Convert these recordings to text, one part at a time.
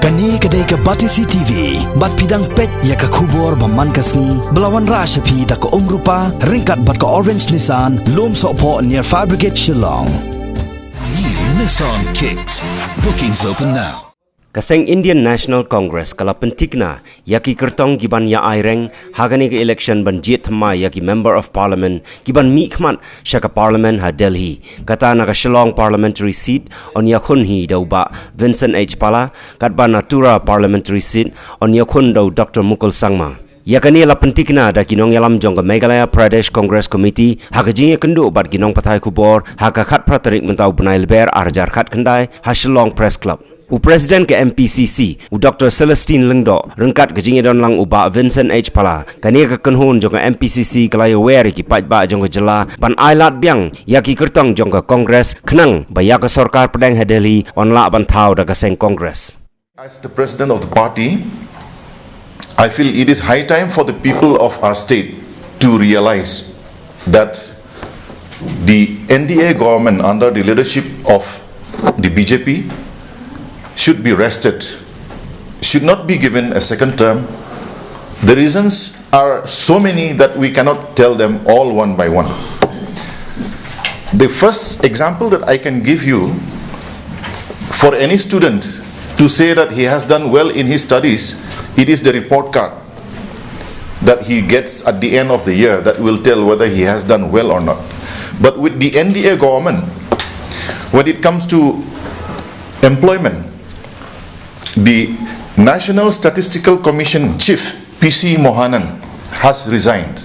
Kani kadai ka Batisi TV, bat pidang pet ya ka kubor baman kasni, belawan rasha pi da ka rupa, ringkat bat ka orange Nissan, lom sopo near Fire Brigade Shillong. New Nissan Kicks. Bookings open now. Kaseng Indian National Congress kala Pynthikna yaki kertong giban ya aireng hagani ke election ban jit thma yaki member of parliament giban mi khman shaka parliament ha Delhi kata na ka Shillong parliamentary seat on yakhun hi dauba Vincent H Pala katba na Tura parliamentary seat on yakhun dau Dr Mukul Sangma yakani la Pynthikna da kinong yalam jong ka Meghalaya Pradesh Congress Committee hagajing kendu bat ginong pathai khubor haka khat pratarik mentau benail ber arjar khat khandai ha Shillong Press Club President ke MPCC, Dr. Celestine Lengdo, rengkat ke jingidon lang uba Vincent H Pala, kani ke kenhun jong MPCC kelai aware ki pajba jong jela ban ailat biang yaki kertong jong ke Kongres kenang baya ke sarkar pedang Delhi on la ban thau da kaseng Kongres. As the president of the party, I feel it is high time for the people of our state to realize that the NDA government under the leadership of the BJP should be rested, should not be given a second term. The reasons are so many that we cannot tell them all one by one. The first example that I can give you, for any student to say that he has done well in his studies, it is the report card that he gets at the end of the year that will tell whether he has done well or not. But with the NDA government, when it comes to employment, the National Statistical Commission Chief PC Mohanan has resigned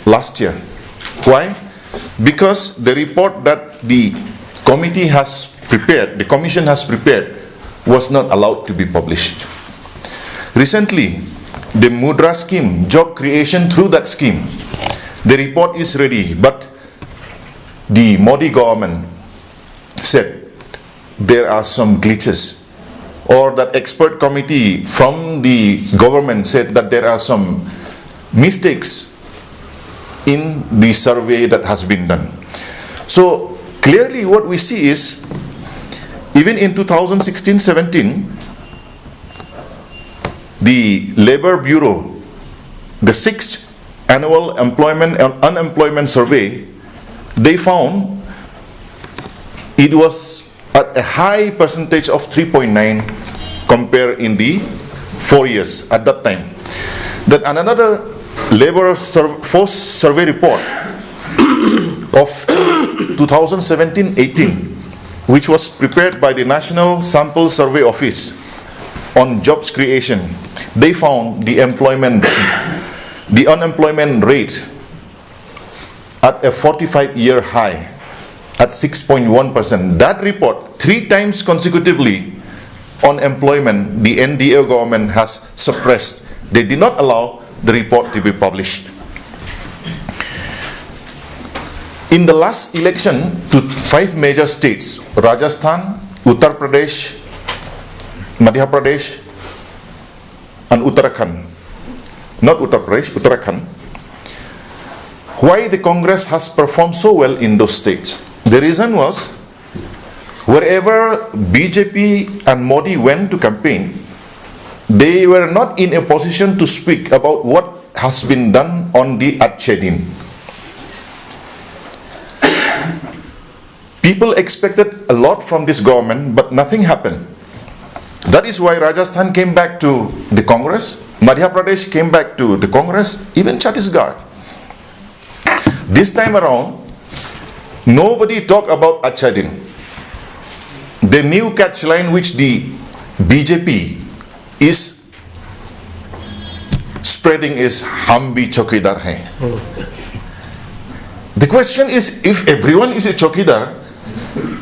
last year. Why? Because the report that the committee has prepared, the commission has prepared, was not allowed to be published. Recently, the Mudra scheme, job creation through that scheme, the report is ready, but the Modi government said there are some glitches, or that expert committee from the government said that there are some mistakes in the survey that has been done. So clearly what we see is, even in 2016-17, the Labour Bureau, the 6th annual employment and unemployment survey, they found it was at a high percentage of 3.9 compared in the 4 years at that time. That another labor force survey report of 2017-18, which was prepared by the National Sample Survey Office on jobs creation, they found the unemployment rate at a 45-year high at 6.1%. That report, 3 times consecutively on employment, the NDA government has suppressed. They did not allow the report to be published. In the last election to 5 major states, Rajasthan, Uttar Pradesh, Madhya Pradesh, and Uttarakhand, not Uttar Pradesh, Uttarakhand, why the Congress has performed so well in those states? The reason was, wherever BJP and Modi went to campaign, they were not in a position to speak about what has been done on the Achedin. People expected a lot from this government, but nothing happened. That is why Rajasthan came back to the Congress, Madhya Pradesh came back to the Congress, even Chhattisgarh. This time around, nobody talked about Achedin. The new catchline which the BJP is spreading is "Hum bhi chokidar hai." The question is, if everyone is a chokidar,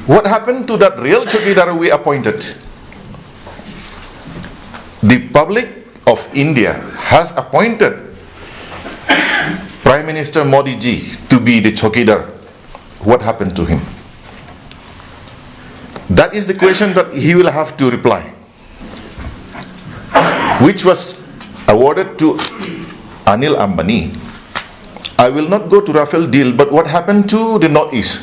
what happened to that real chokidar we appointed? The public of India has appointed Prime Minister Modi ji to be the chokidar. What happened to him? That is the question that he will have to reply, which was awarded to Anil Ambani. I will not go to Rafale deal, but what happened to the Northeast?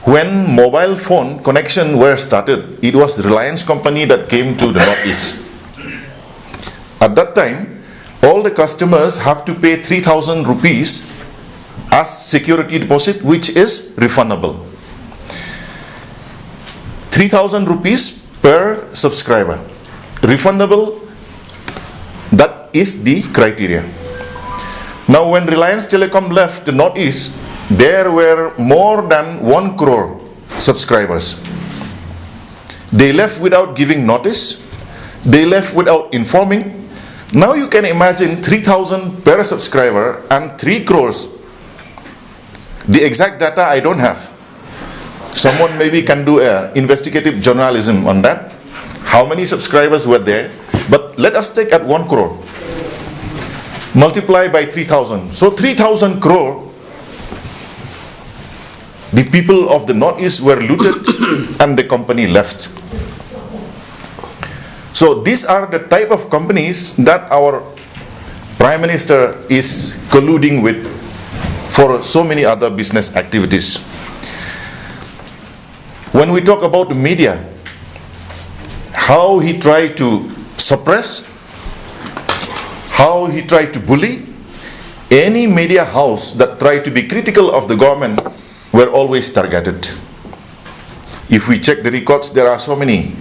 when mobile phone connection were started, it was Reliance company that came to the Northeast. At that time, all the customers have to pay 3,000 rupees as security deposit, which is refundable. 3,000 rupees per subscriber. Refundable, that is the criteria. Now when Reliance Telecom left the Northeast, there were more than 1 crore subscribers. They left without giving notice. They left without informing. Now you can imagine 3,000 per subscriber and 3 crores. The exact data I don't have. Someone maybe can do investigative journalism on that. How many subscribers were there? But let us take at 1 crore. Multiply by 3,000. So 3,000 crore, the people of the Northeast were looted and the company left. So these are the type of companies that our Prime Minister is colluding with for so many other business activities. When we talk about the media, how he tried to suppress, how he tried to bully, any media house that tried to be critical of the government were always targeted. If we check the records, there are so many.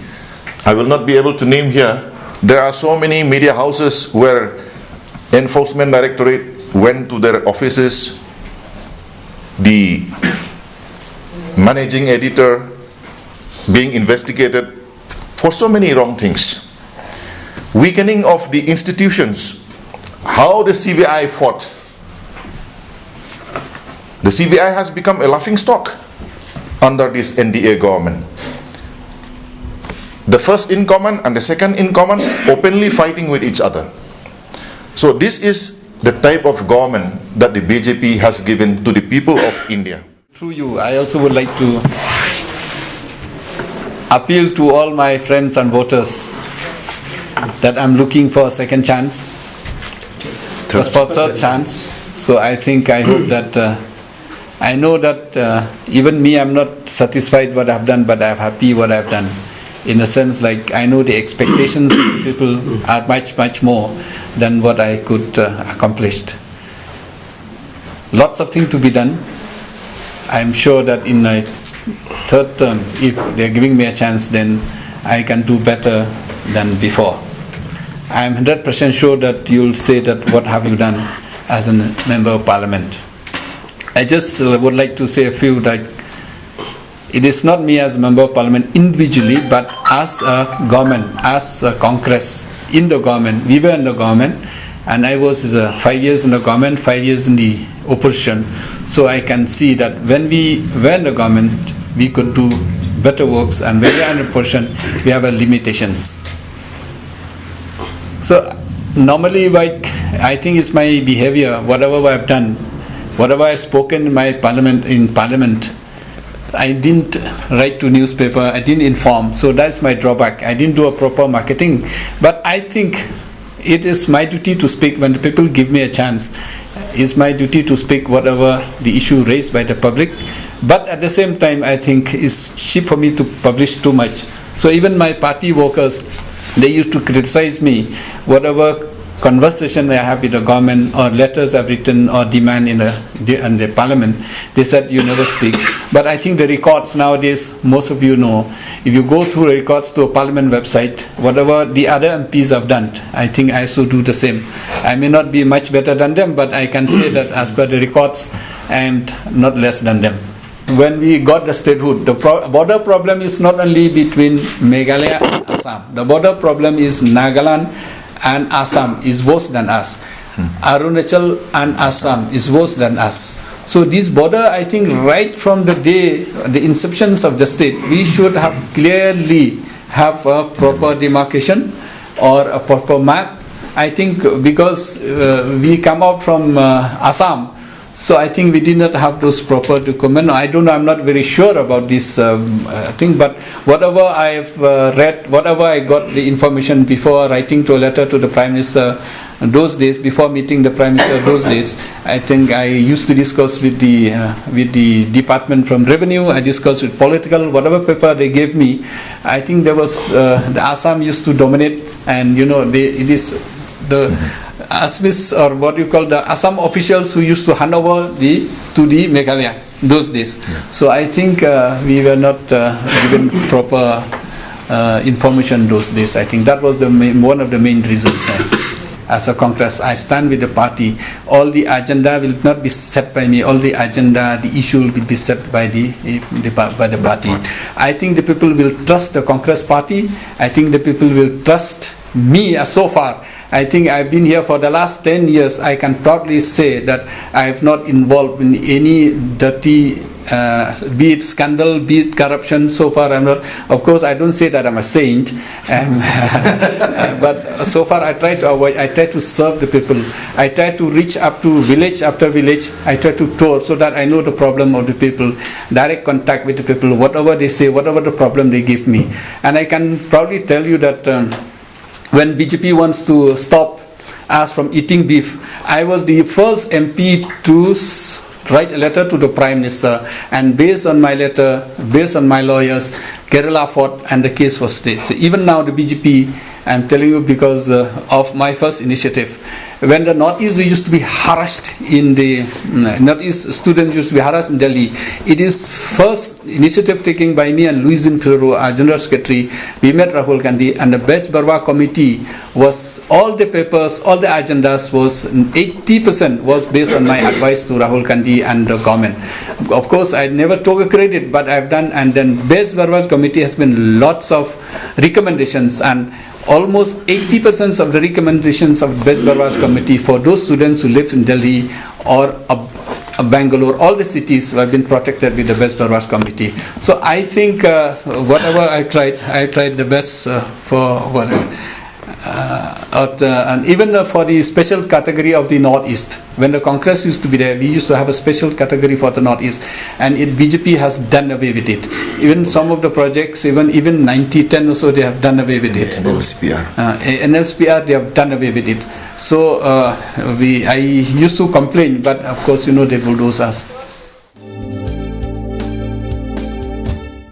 I will not be able to name here. There are so many media houses where Enforcement Directorate went to their offices, the managing editor being investigated for so many wrong things. Weakening of the institutions, how the CBI fought. The CBI has become a laughing stock under this NDA government. The first in command and the second in command openly fighting with each other. So this is the type of government that the BJP has given to the people of India. Through you, I also would like to appeal to all my friends and voters that I'm looking for a second chance, for third chance. So I hope that I know that even me, I'm not satisfied what I've done, but I'm happy what I've done. In a sense, like I know the expectations of people are much more than what I could accomplish. Lots of things to be done. I'm sure that in my third term, if they're giving me a chance, then I can do better than before. I'm 100% sure that you'll say that what have you done as a member of parliament. I just would like to say a few, like it is not me as a member of parliament individually, but as a government, as a Congress in the government. We were in the government, and I was 5 years in the government, 5 years in the opposition. So I can see that when we were in the government, we could do better works, and when we are in the opposition, we have limitations. So normally, like I think it's my behavior, whatever I've done, whatever I've spoken in my parliament, I didn't write to newspaper, I didn't inform, so that's my drawback. I didn't do a proper marketing, but I think it is my duty to speak when the people give me a chance. It's my duty to speak whatever the issue raised by the public, but at the same time I think it's cheap for me to publish too much. So even my party workers, they used to criticize me, whatever conversation I have with the government or letters I've written or demand in the parliament, they said you never speak. But I think the records nowadays, most of you know, if you go through the records to a parliament website, whatever the other MPs have done, I think I should do the same. I may not be much better than them, but I can say that as per the records, I am not less than them. When we got the statehood, the border problem is not only between Meghalaya and Assam. The border problem is Nagaland and Assam is worse than us. Arunachal and Assam is worse than us. So this border, I think right from the day, the inceptions of the state, we should have clearly have a proper demarcation or a proper map. I think because we come out from Assam, So I think we did not have those proper documents. I don't know, I'm not very sure about this thing, but whatever I've read, whatever I got the information before writing to a letter to the Prime Minister those days, before meeting the Prime Minister those days, I think I used to discuss with the department from revenue, I discussed with political, whatever paper they gave me, I think there was, the Assam used to dominate, and it is the Asmis, or what you call the Assam officials who used to hand over to the Meghalaya those days. So I think we were not given proper information those days. I think that was one of the main reasons. As a Congress, I stand with the party. All the agenda will not be set by me. All the agenda, the issue will be set by the party. I think the people will trust the Congress party. I think the people will trust me so far. I think I've been here for the last 10 years. I can proudly say that I have not involved in any dirty, be it scandal, be it corruption. So far I'm not. Of course, I don't say that I'm a saint, but so far I try to avoid. I try to serve the people. I try to reach up to village after village. I try to tour so that I know the problem of the people, direct contact with the people, whatever they say, whatever the problem they give me. And I can proudly tell you that when BJP wants to stop us from eating beef, I was the first MP to write a letter to the Prime Minister, and based on my letter, based on my lawyers, Kerala fought and the case was stayed. So even now the BJP, I'm telling you because of my first initiative. When the Northeast we used to be harassed in the Northeast students used to be harassed in Delhi. It is first initiative taken by me and Louisin Filro, our General Secretary. We met Rahul Gandhi, and the Best Barwa Committee was all the papers, all the agendas was 80% was based on my advice to Rahul Gandhi and the government. Of course, I never took a credit, but I've done. And then Best Barwa Committee has been lots of recommendations, and almost 80% of the recommendations of Best Barwas Committee for those students who live in Delhi or Bangalore, all the cities have been protected with the Best Barwas Committee. So I think whatever I tried the best for whatever. And even for the special category of the Northeast, when the Congress used to be there, we used to have a special category for the Northeast, and BJP has done away with it. Even some of the projects, even 90-10 or so, they have done away with it. NLSPR, they have done away with it. So I used to complain, but of course, they bulldoze us.